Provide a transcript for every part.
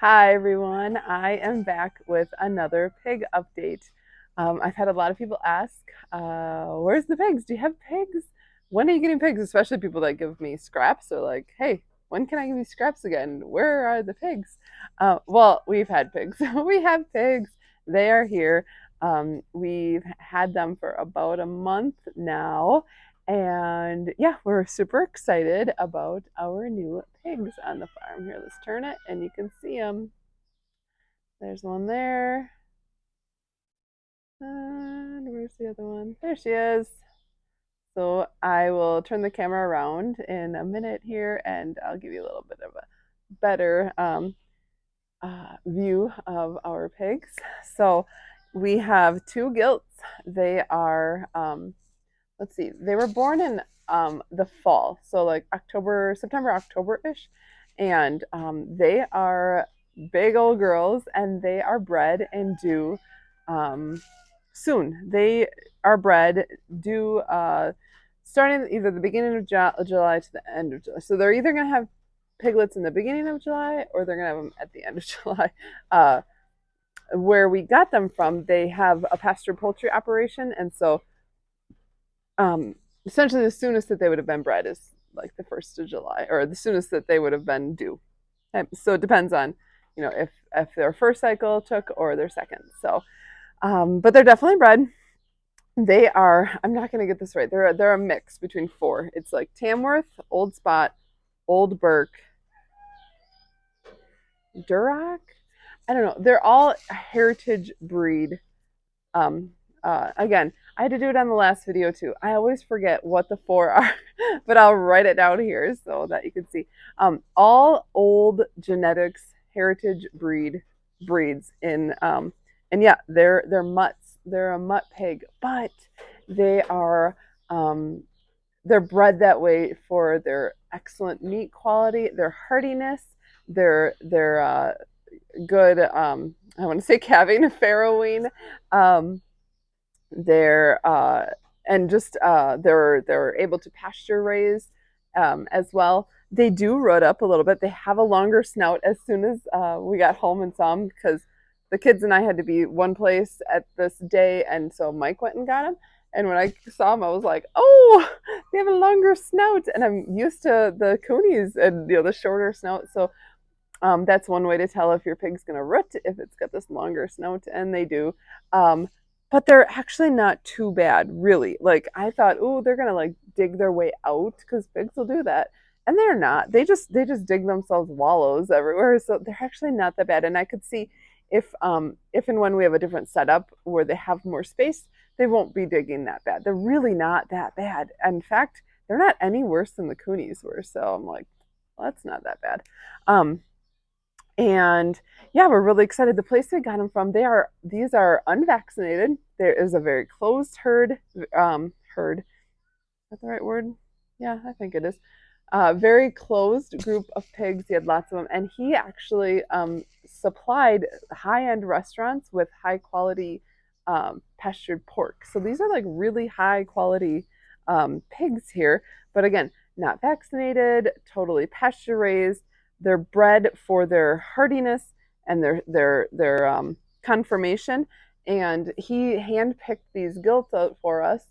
Hi everyone, I am back with another pig update. I've had a lot of people ask, where's the pigs? Do you have pigs? When are you getting pigs? Especially people that give me scraps are like, hey, when can I give you scraps again? Where are the pigs? Well, we've had pigs. We have pigs. They are here. We've had them for about a month now. And yeah, we're super excited about our new pigs on the farm. Here, let's turn it and you can see them. There's one there. And where's the other one? There she is. So I will turn the camera around in a minute here and I'll give you a little bit of a better view of our pigs. So we have two gilts. They are, let's see, they were born in the fall. So like October, September, October-ish. And they are big old girls and they are bred and due soon. They are bred due starting either the beginning of July to the end of July. So they're either going to have piglets in the beginning of July or they're going to have them at the end of July. Where we got them from, they have a pasture poultry operation. And so essentially the soonest that they would have been bred is like the 1st of July or the soonest that they would have been due. So it depends on, if their first cycle took or their second. So, but they're definitely bred. They are, I'm not going to get this right. They're a mix between four. It's like Tamworth, Old Spot, Old Burke, Duroc. I don't know. They're all heritage breed. Again, I had to do it on the last video too. I always forget what the four are, but I'll write it down here so that you can see. All old genetics heritage breeds in and yeah, they're mutts. They're a mutt pig, but they are they're bred that way for their excellent meat quality, their hardiness, their good I want to say calving, farrowing. They're and just they're able to pasture raise as well. They do root up a little bit. They have a longer snout. As soon as we got home and saw them, because the kids and I had to be one place at this day, and so Mike went and got them. And when I saw them, I was like, "Oh, they have a longer snout," and I'm used to the coonies and the shorter snout. So that's one way to tell if your pig's gonna root, if it's got this longer snout, and they do. But they're actually not too bad, really. Like I thought, oh, they're gonna like dig their way out because pigs will do that, and they're not. They just dig themselves wallows everywhere, so they're actually not that bad. And I could see if and when we have a different setup where they have more space, they won't be digging that bad. They're really not that bad. In fact, they're not any worse than the coonies were. So I'm like, well, that's not that bad. And yeah, we're really excited. The place we got them from, these are unvaccinated. There is a very closed herd. Herd, is that the right word? Yeah, I think it is. Very closed group of pigs. He had lots of them, and he actually supplied high-end restaurants with high-quality pastured pork. So these are like really high-quality pigs here. But again, not vaccinated, totally pasture raised. They're bred for their hardiness and their conformation. And he handpicked these gilts out for us.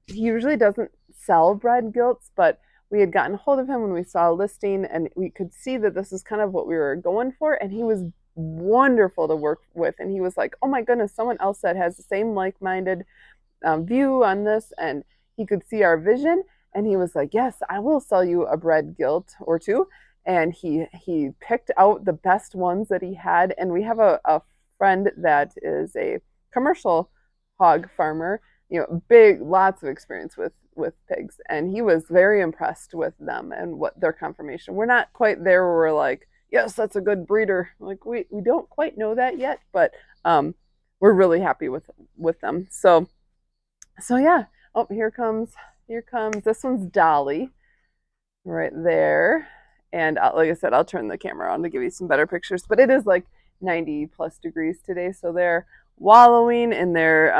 He usually doesn't sell bred gilts, but we had gotten a hold of him when we saw a listing, and we could see that this is kind of what we were going for. And he was wonderful to work with. And he was like, "Oh my goodness, someone else that has the same like-minded view on this," and he could see our vision. And he was like, "Yes, I will sell you a bred gilt or two." And he picked out the best ones that he had. And we have a friend that is a commercial hog farmer, big, lots of experience with pigs, and he was very impressed with them and what their conformation. We're not quite there where we're like, yes, that's a good breeder. Like we don't quite know that yet, but we're really happy with them. So yeah. Oh, here comes this one's Dolly right there. And like I said, I'll turn the camera on to give you some better pictures. But it is like 90 plus degrees today, so they're wallowing in their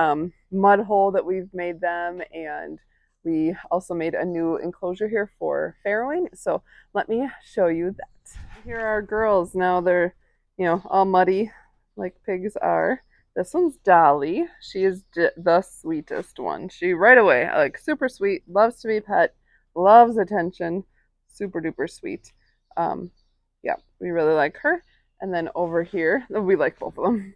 mud hole that we've made them. And we also made a new enclosure here for farrowing. So let me show you that. Here are our girls. Now all muddy like pigs are. This one's Dolly. She is the sweetest one. She right away, like super sweet, loves to be pet, loves attention, super duper sweet. Um, yeah, we really like her. And then over here, we like both of them.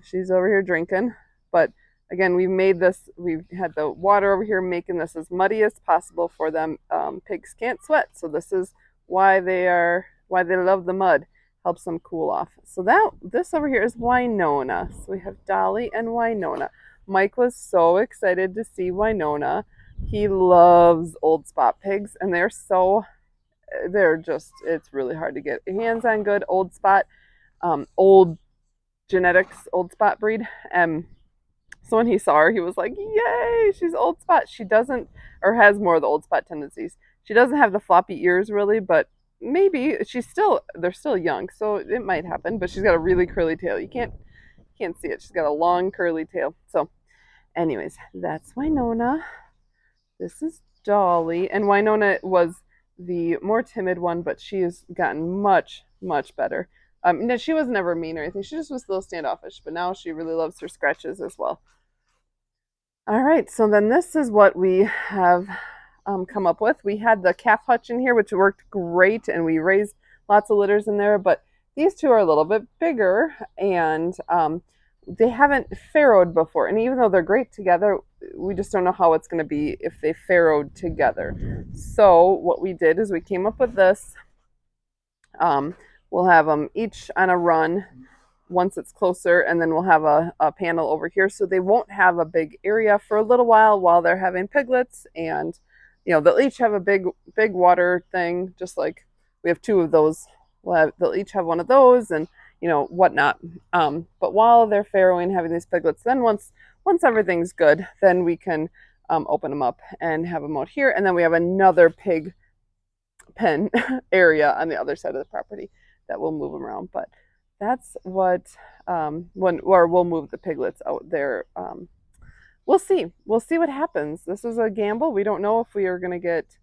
She's over here drinking, but again, we made this. We've had the water over here making this as muddy as possible for them. Pigs can't sweat, so this is why they love the mud. Helps them cool off. So this over here is Winona. So we have Dolly and Winona. Mike was so excited to see Winona. He loves old spot pigs, and they're just, it's really hard to get hands on good old spot, old genetics, old spot breed. So when he saw her, he was like, "Yay, she's old spot." She doesn't, or has more of the old spot tendencies. She doesn't have the floppy ears really, but maybe they're still young, so it might happen. But she's got a really curly tail. You can't see it. She's got a long curly tail. So, anyways, that's Winona. This is Dolly, and Winona was the more timid one, but she has gotten much, much better. No, she was never mean or anything. She just was a little standoffish, but now she really loves her scratches as well. All right, so then this is what we have come up with. We had the calf hutch in here, which worked great, and we raised lots of litters in there, but these two are a little bit bigger, and they haven't farrowed before. And even though they're great together, we just don't know how it's going to be if they farrowed together. So what we did is we came up with this. We'll have them each on a run once it's closer, and then we'll have a panel over here, so they won't have a big area for a little while they're having piglets. And they'll each have a big water thing, just like we have two of those. They'll each have one of those, and whatnot. But while they're farrowing, having these piglets, then once everything's good, then we can open them up and have them out here. And then we have another pig pen area on the other side of the property that we'll move them around. But that's what we'll move the piglets out there. We'll see what happens. This is a gamble. We don't know if we are going to get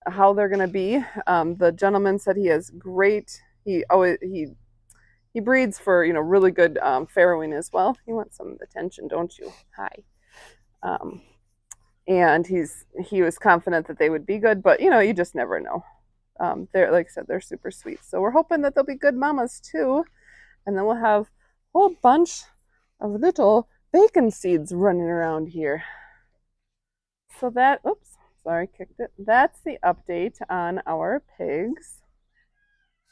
how they're going to be. The gentleman said he has great. He breeds for really good farrowing as well. You want some attention, don't you? Hi. And he was confident that they would be good, but you just never know. They're, like I said, they're super sweet. So we're hoping that they'll be good mamas too. And then we'll have a whole bunch of little bacon seeds running around here. So oops, sorry, kicked it. That's the update on our pigs.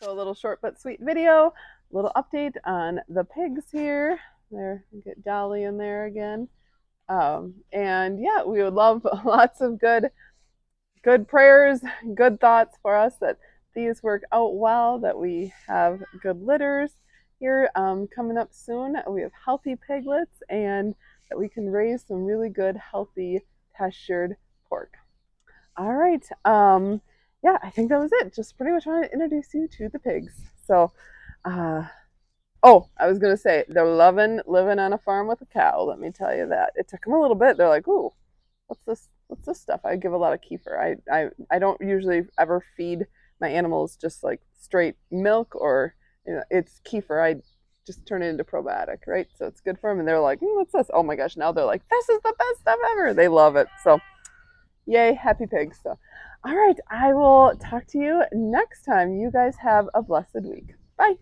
So a little short but sweet video, a little update on the pigs here. There, get Dolly in there again. And yeah, we would love lots of good prayers, good thoughts for us, that these work out well, that we have good litters here coming up soon. We have healthy piglets, and that we can raise some really good, healthy, pastured pork. All right. Yeah, I think that was it. Just pretty much want to introduce you to the pigs. So, oh, I was going to say, they're loving living on a farm with a cow. Let me tell you that. It took them a little bit. They're like, ooh, what's this stuff? I give a lot of kefir. I don't usually ever feed my animals just like straight milk, or it's kefir. I just turn it into probiotic, right? So it's good for them. And they're like, what's this? Oh my gosh, now they're like, this is the best stuff ever. They love it. So yay, happy pigs. So all right, I will talk to you next time. You guys have a blessed week. Bye.